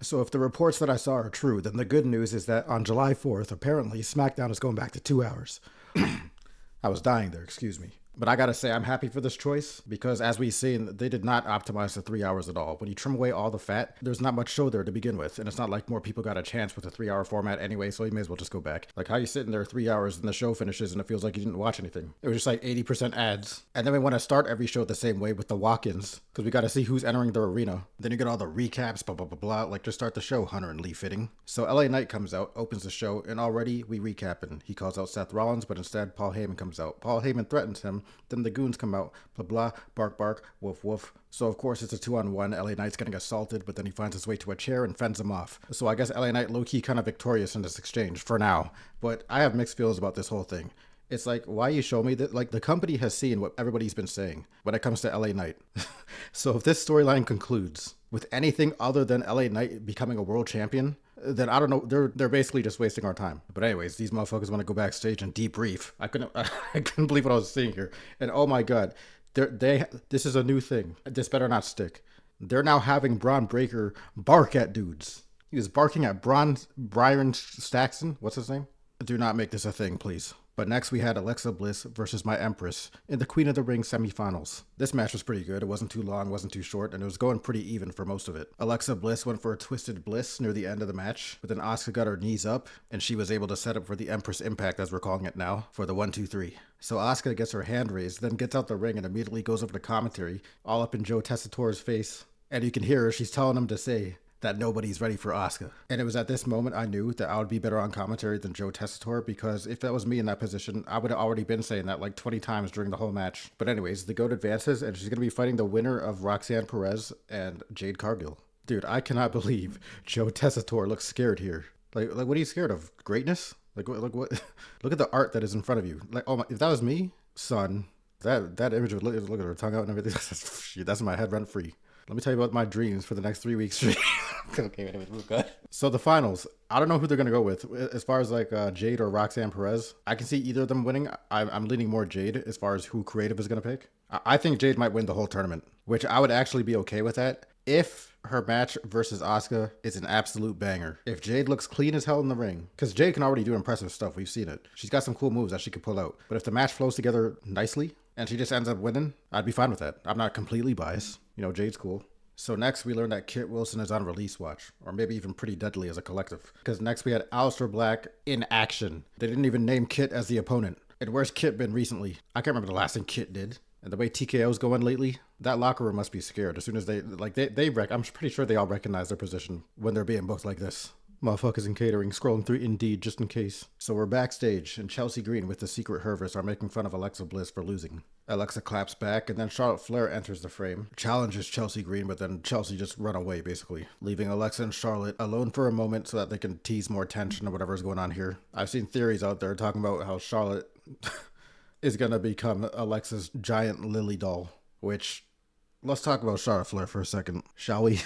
So if the reports that I saw are true, then the good news is that on July 4th, apparently SmackDown is going back to 2 hours. I was dying there, excuse me. But I gotta say, I'm happy for this choice because, as we've seen, they did not optimize the 3 hours at all. When you trim away all the fat, there's not much show there to begin with, and it's not like more people got a chance with a 3 hour format anyway, so you may as well just go back. Like, how you sitting there 3 hours and the show finishes and it feels like you didn't watch anything. It was just like 80% ads. And then we want to start every show the same way with the walk ins because we gotta see who's entering the arena. Then you get all the recaps, blah, blah, blah, blah. Like, just start the show, Hunter and Lee fitting. So LA Knight comes out, opens the show, and already we recapping. He calls out Seth Rollins, but instead Paul Heyman comes out. Paul Heyman threatens him, then the goons come out, blah blah, bark bark, woof woof. So of course it's a 2-on-1. LA Knight's getting assaulted, but then he finds his way to a chair and fends him off. So I guess LA Knight low-key kind of victorious in this exchange for now. But I have mixed feelings about this whole thing. It's like, why you show me that? Like, the company has seen what everybody's been saying when it comes to LA Knight. So if this storyline concludes with anything other than LA Knight becoming a world champion, then I don't know. They're basically just wasting our time. But anyways, these motherfuckers want to go backstage and debrief. I couldn't believe what I was seeing here. And oh my god, this is a new thing. This better not stick. They're now having Braun Breaker bark at dudes. He was barking at Byron Saxton. What's his name? Do not make this a thing, please. But next we had Alexa Bliss versus my Empress in the Queen of the Ring semifinals. This match was pretty good. It wasn't too long, wasn't too short, and it was going pretty even for most of it. Alexa Bliss went for a twisted bliss near the end of the match, but then Asuka got her knees up, and she was able to set up for the Empress Impact, as we're calling it now, for the 1-2-3. So Asuka gets her hand raised, then gets out the ring and immediately goes over to commentary, all up in Joe Tessitore's face. And you can hear her, she's telling him to say that nobody's ready for Asuka. And it was at this moment I knew that I would be better on commentary than Joe Tessitore, because if that was me in that position, I would have already been saying that like 20 times during the whole match. But anyways, the GOAT advances, and she's going to be fighting the winner of Roxanne Perez and Jade Cargill. Dude, I cannot believe Joe Tessitore looks scared here. Like what are you scared of? Greatness? Like what? Look at the art that is in front of you. Like, oh my, if that was me, son, that image would look at her tongue out and everything. That's in my head rent free. Let me tell you about my dreams for the next 3 weeks. Okay, anyways, we're good. So the finals, I don't know who they're going to go with. As far as like Jade or Roxanne Perez, I can see either of them winning. I'm leaning more Jade as far as who creative is going to pick. I think Jade might win the whole tournament, which I would actually be okay with that if her match versus Asuka is an absolute banger. If Jade looks clean as hell in the ring, because Jade can already do impressive stuff. We've seen it. She's got some cool moves that she could pull out. But if the match flows together nicely and she just ends up winning, I'd be fine with that. I'm not completely biased. You know, Jade's cool. So next we learned that Kit Wilson is on release watch, or maybe even Pretty Deadly as a collective. Because next we had Aleister Black in action. They didn't even name Kit as the opponent. And where's Kit been recently? I can't remember the last thing Kit did. And the way TKO's going lately, that locker room must be scared. As soon as I'm pretty sure they all recognize their position when they're being booked like this. Motherfuckers in catering, scrolling through Indeed just in case. So we're backstage, and Chelsea Green with the Secret Hervers are making fun of Alexa Bliss for losing. Alexa claps back, and then Charlotte Flair enters the frame, challenges Chelsea Green, but then Chelsea just run away, basically, leaving Alexa and Charlotte alone for a moment so that they can tease more tension or whatever's going on here. I've seen theories out there talking about how Charlotte is gonna become Alexa's giant lily doll, which, let's talk about Charlotte Flair for a second, shall we?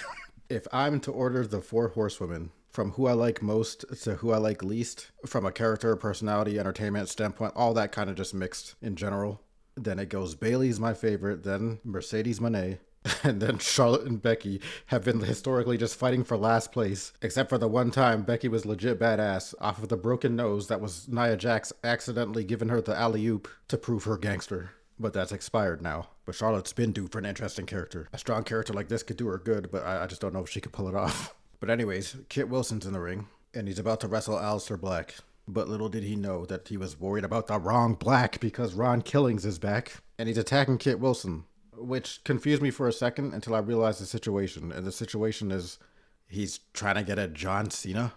If I'm to order the 4 horsewomen, from who I like most to who I like least, from a character, personality, entertainment standpoint, all that kind of just mixed in general, then it goes Bayley's my favorite, then Mercedes Moné, and then Charlotte and Becky have been historically just fighting for last place, except for the one time Becky was legit badass off of the broken nose that was Nia Jax accidentally giving her the alley-oop to prove her gangster. But that's expired now. But Charlotte's been due for an interesting character. A strong character like this could do her good, but I just don't know if she could pull it off. But anyways, Kit Wilson's in the ring, and he's about to wrestle Aleister Black. But little did he know that he was worried about the wrong Black because Ron Killings is back, and he's attacking Kit Wilson, which confused me for a second until I realized the situation. And the situation is he's trying to get at John Cena.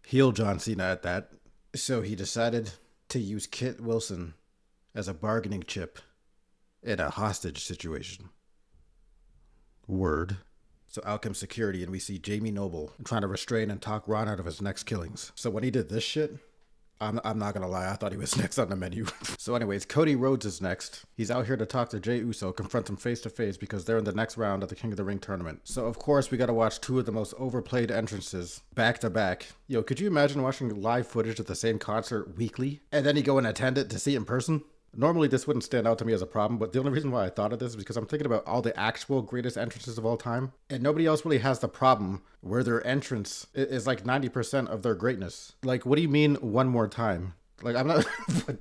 Heel John Cena at that. So he decided to use Kit Wilson as a bargaining chip in a hostage situation. Word. So out comes security, and we see Jamie Noble trying to restrain and talk Ron out of his next killings. So when he did this shit, I'm not gonna lie, I thought he was next on the menu. So anyways, Cody Rhodes is next. He's out here to talk to Jey Uso, confront him face to face because they're in the next round of the King of the Ring tournament. So of course we gotta watch 2 of the most overplayed entrances back to back. Yo, could you imagine watching live footage of the same concert weekly and then you go and attend it to see it in person? Normally, this wouldn't stand out to me as a problem, but the only reason why I thought of this is because I'm thinking about all the actual greatest entrances of all time, and nobody else really has the problem where their entrance is like 90% of their greatness. Like, what do you mean one more time? Like, I'm not,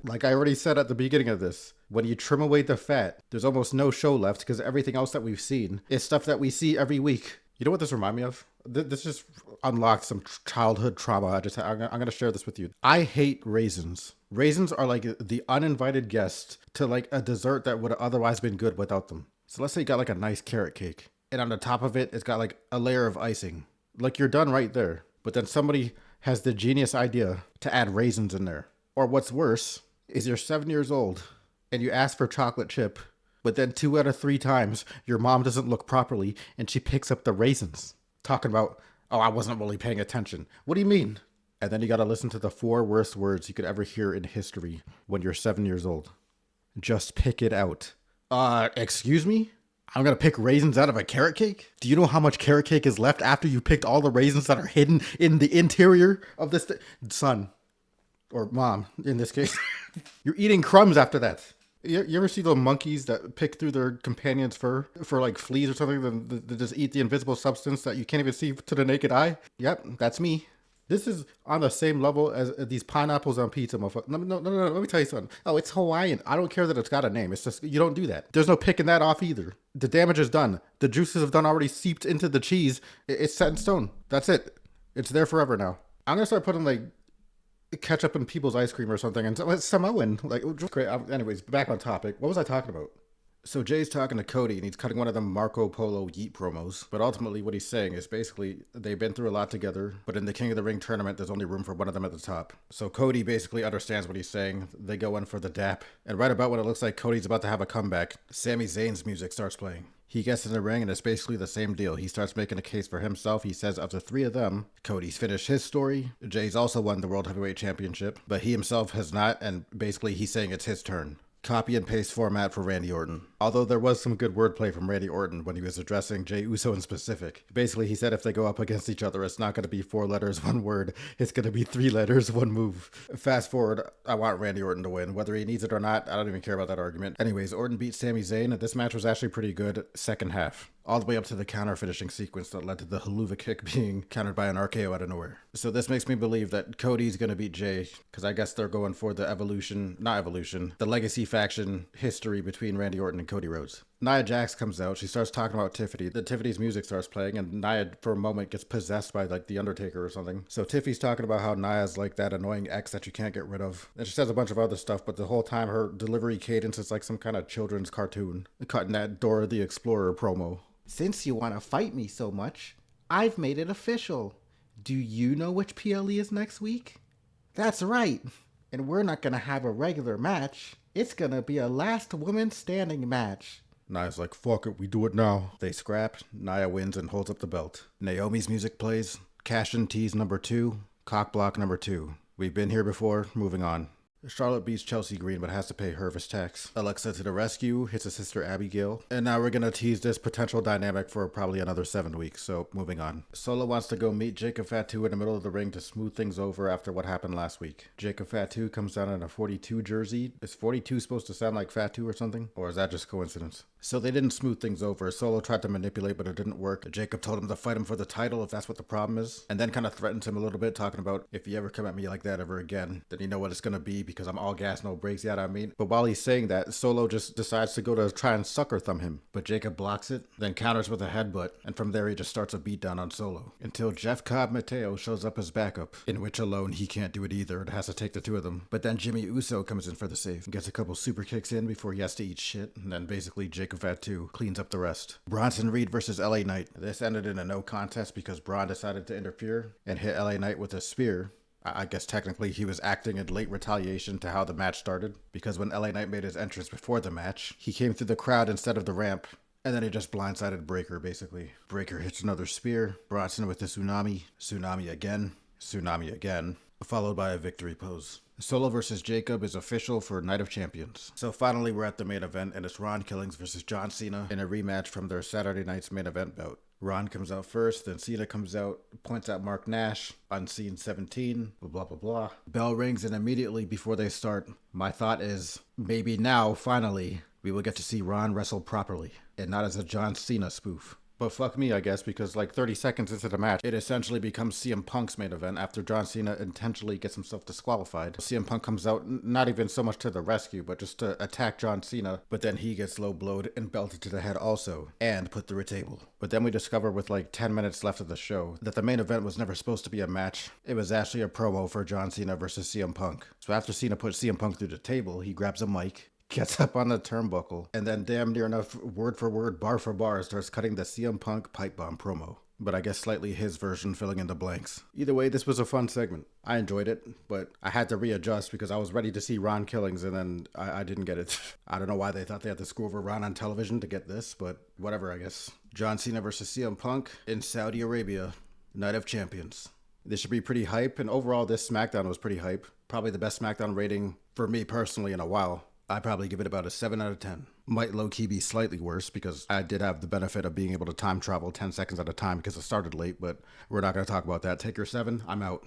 like I already said at the beginning of this, when you trim away the fat, there's almost no show left because everything else that we've seen is stuff that we see every week. You know what this reminds me of? This just unlocked some childhood trauma. I'm going to share this with you. I hate raisins. Raisins are like the uninvited guest to like a dessert that would have otherwise been good without them. So let's say you got like a nice carrot cake, and on the top of it, it's got like a layer of icing. Like you're done right there. But then somebody has the genius idea to add raisins in there. Or what's worse is you're 7 years old and you ask for chocolate chip, but then 2 out of 3 times your mom doesn't look properly and she picks up the raisins. Talking about, oh, I wasn't really paying attention. What do you mean? And then you got to listen to the 4 worst words you could ever hear in history when you're 7 years old. Just pick it out. Excuse me? I'm going to pick raisins out of a carrot cake? Do you know how much carrot cake is left after you picked all the raisins that are hidden in the interior of this son? Or mom, in this case. You're eating crumbs after that. You ever see the monkeys that pick through their companion's fur for like fleas or something? They just eat the invisible substance that you can't even see to the naked eye? Yep, that's me. This is on the same level as these pineapples on pizza, motherfucker. No, let me tell you something. Oh, it's Hawaiian. I don't care that it's got a name. It's just, you don't do that. There's no picking that off either. The damage is done. The juices have done already seeped into the cheese. It's set in stone. That's it. It's there forever now. I'm going to start putting like ketchup in people's ice cream or something, and it's Samoan. Like, great. Anyways, back on topic. What was I talking about? So Jay's talking to Cody, and he's cutting one of them Marco Polo Yeet promos. But ultimately, what he's saying is basically they've been through a lot together, but in the King of the Ring tournament, there's only room for one of them at the top. So Cody basically understands what he's saying. They go in for the dap, and right about when it looks like Cody's about to have a comeback, Sami Zayn's music starts playing. He gets in the ring, and it's basically the same deal. He starts making a case for himself. He says of the 3 of them, Cody's finished his story. Jay's also won the World Heavyweight Championship, but he himself has not, and basically he's saying it's his turn. Copy and paste format for Randy Orton. Although there was some good wordplay from Randy Orton when he was addressing Jey Uso in specific. Basically, he said if they go up against each other, it's not going to be 4 letters, 1 word. It's going to be 3 letters, 1 move. Fast forward, I want Randy Orton to win. Whether he needs it or not, I don't even care about that argument. Anyways, Orton beat Sami Zayn, and this match was actually pretty good second half. All the way up to the counter finishing sequence that led to the haluva kick being countered by an RKO out of nowhere. So this makes me believe that Cody's going to beat Jay, because I guess they're going for the the legacy faction history between Randy Orton and Cody Rhodes. Nia Jax comes out. She starts talking about Tiffany. The Tiffany's music starts playing, and Nia, for a moment, gets possessed by, like, The Undertaker or something. So Tiffany's talking about how Nia's like that annoying ex that you can't get rid of. And she says a bunch of other stuff, but the whole time her delivery cadence is like some kind of children's cartoon. Cutting that Dora the Explorer promo. Since you want to fight me so much, I've made it official. Do you know which PLE is next week? That's right. And we're not going to have a regular match. It's going to be a last woman standing match. Nia's like, fuck it, we do it now. They scrap, Nia wins and holds up the belt. Naomi's music plays, cash-in tease number 2, cock block number 2. We've been here before, moving on. Charlotte beats Chelsea Green but has to pay Hervis tax. Alexa to the rescue, hits his sister Abigail. And now we're gonna tease this potential dynamic for probably another 7 weeks, so moving on. Solo wants to go meet Jacob Fatu in the middle of the ring to smooth things over after what happened last week. Jacob Fatu comes down in a 42 jersey. Is 42 supposed to sound like Fatu or something? Or is that just coincidence? So they didn't smooth things over. Solo tried to manipulate, but it didn't work. Jacob told him to fight him for the title if that's what the problem is. And then kind of threatened him a little bit, talking about, if you ever come at me like that ever again, then you know what it's gonna be, because I'm all gas, no brakes, yeah, I mean. But while he's saying that, Solo just decides to go to try and sucker thumb him. But Jacob blocks it, then counters with a headbutt, and from there he just starts a beatdown on Solo. Until Jeff Cobb Mateo shows up as backup, in which alone he can't do it either. It has to take the 2 of them. But then Jimmy Uso comes in for the save, gets a couple super kicks in before he has to eat shit, and then basically Jacob Fatu cleans up the rest. Bronson Reed versus LA Knight. This ended in a no contest because Braun decided to interfere and hit LA Knight with a spear. I guess technically he was acting in late retaliation to how the match started, because when LA Knight made his entrance before the match, he came through the crowd instead of the ramp, and then he just blindsided Breaker, basically. Breaker hits another spear, Bronson with the tsunami, tsunami again, followed by a victory pose. Solo versus Jacob is official for Night of Champions. So finally we're at the main event, and it's Ron Killings versus John Cena in a rematch from their Saturday night's main event bout. Ron comes out first, then Cena comes out, points at Mark Nash on scene 17, blah, blah, blah, blah. Bell rings, and immediately before they start, my thought is, maybe now, finally, we will get to see Ron wrestle properly, and not as a John Cena spoof. But fuck me, I guess, because like 30 seconds into the match, it essentially becomes CM Punk's main event after John Cena intentionally gets himself disqualified. CM Punk comes out, not even so much to the rescue, but just to attack John Cena, but then he gets low blowed and belted to the head also, and put through a table. But then we discover with like 10 minutes left of the show that the main event was never supposed to be a match. It was actually a promo for John Cena versus CM Punk. So after Cena puts CM Punk through the table, he grabs a mic, gets up on the turnbuckle, and then damn near enough word for word, bar for bar, starts cutting the CM Punk pipe bomb promo. But I guess slightly his version filling in the blanks. Either way, this was a fun segment. I enjoyed it, but I had to readjust because I was ready to see Ron Killings, and then I didn't get it. I don't know why they thought they had to screw over Ron on television to get this, but whatever, I guess. John Cena versus CM Punk in Saudi Arabia, Night of Champions. This should be pretty hype, and overall this SmackDown was pretty hype. Probably the best SmackDown rating for me personally in a while. I'd probably give it about a 7 out of 10. Might low-key be slightly worse because I did have the benefit of being able to time travel 10 seconds at a time because it started late, but we're not going to talk about that. Take your 7, I'm out.